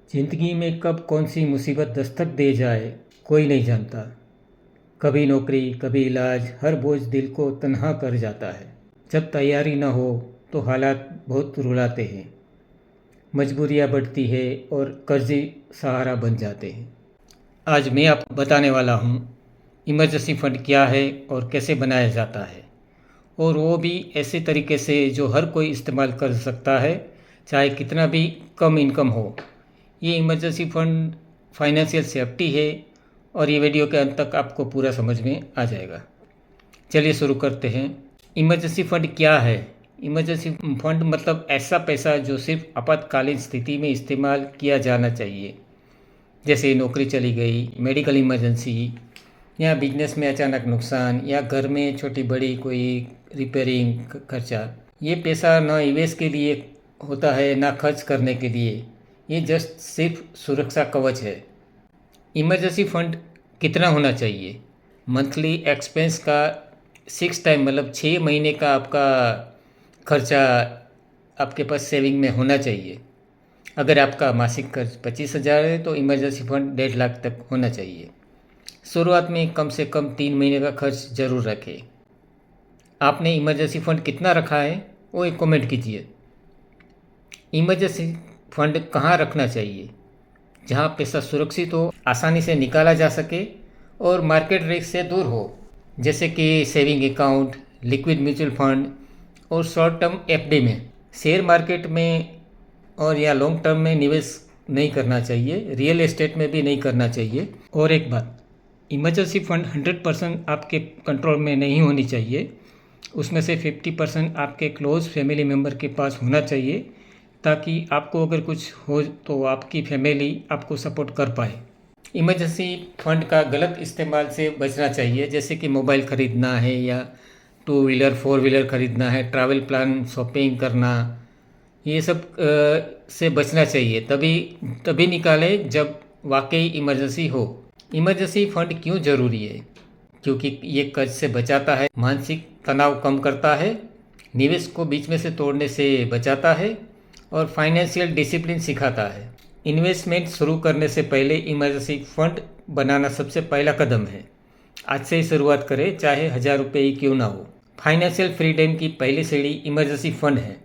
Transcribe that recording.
जिंदगी में कब कौन सी मुसीबत दस्तक दे जाए कोई नहीं जानता। कभी नौकरी, कभी इलाज, हर बोझ दिल को तन्हा कर जाता है। जब तैयारी न हो तो हालात बहुत रुलाते हैं, मजबूरियाँ बढ़ती है और कर्जी सहारा बन जाते हैं। आज मैं आपको बताने वाला हूँ इमरजेंसी फंड क्या है और कैसे बनाया जाता है, और वो भी ऐसे तरीके से जो हर कोई इस्तेमाल कर सकता है, चाहे कितना भी कम इनकम हो। ये इमरजेंसी फंड फाइनेंशियल सेफ्टी है और ये वीडियो के अंत तक आपको पूरा समझ में आ जाएगा। चलिए शुरू करते हैं। इमरजेंसी फंड क्या है? इमरजेंसी फंड मतलब ऐसा पैसा जो सिर्फ आपातकालीन स्थिति में इस्तेमाल किया जाना चाहिए, जैसे नौकरी चली गई, मेडिकल इमरजेंसी, या बिजनेस में अचानक नुकसान, या घर में छोटी बड़ी कोई रिपेयरिंग खर्चा। ये पैसा ना निवेश के लिए होता है ना खर्च करने के लिए, ये जस्ट सिर्फ सुरक्षा कवच है। इमरजेंसी फंड कितना होना चाहिए? मंथली एक्सपेंस का 6 टाइम मतलब 6 महीने का आपका खर्चा आपके पास सेविंग में होना चाहिए। अगर आपका मासिक खर्च 25,000 है तो इमरजेंसी फंड 1.5 लाख तक होना चाहिए। शुरुआत में कम से कम 3 महीने का खर्च ज़रूर रखें। आपने इमरजेंसी फंड कितना रखा है वो एक कमेंट कीजिए। इमरजेंसी फंड कहाँ रखना चाहिए? जहाँ पैसा सुरक्षित हो, आसानी से निकाला जा सके और मार्केट रिस्क से दूर हो, जैसे कि saving account, liquid mutual fund और शॉर्ट टर्म एफडी में। शेयर मार्केट में और या लॉन्ग टर्म में निवेश नहीं करना चाहिए, रियल एस्टेट में भी नहीं करना चाहिए। और एक बात, इमरजेंसी फंड 100% आपके कंट्रोल में नहीं होनी चाहिए। उसमें से 50% आपके क्लोज फैमिली मेम्बर के पास होना चाहिए, ताकि आपको अगर कुछ हो तो आपकी फैमिली आपको सपोर्ट कर पाए। इमरजेंसी फंड का गलत इस्तेमाल से बचना चाहिए, जैसे कि मोबाइल ख़रीदना है या 2 व्हीलर 4 व्हीलर ख़रीदना है, ट्रैवल प्लान, शॉपिंग करना, ये सब से बचना चाहिए। तभी निकालें जब वाकई इमरजेंसी हो। इमरजेंसी फंड क्यों ज़रूरी है? क्योंकि ये कर्ज से बचाता है, मानसिक तनाव कम करता है, निवेश को बीच में से तोड़ने से बचाता है और फाइनेंशियल डिसिप्लिन सिखाता है। इन्वेस्टमेंट शुरू करने से पहले इमरजेंसी फंड बनाना सबसे पहला कदम है। आज से ही शुरुआत करें, चाहे 1,000 रुपये ही क्यों ना हो। फाइनेंशियल फ्रीडम की पहली सीढ़ी इमरजेंसी फंड है।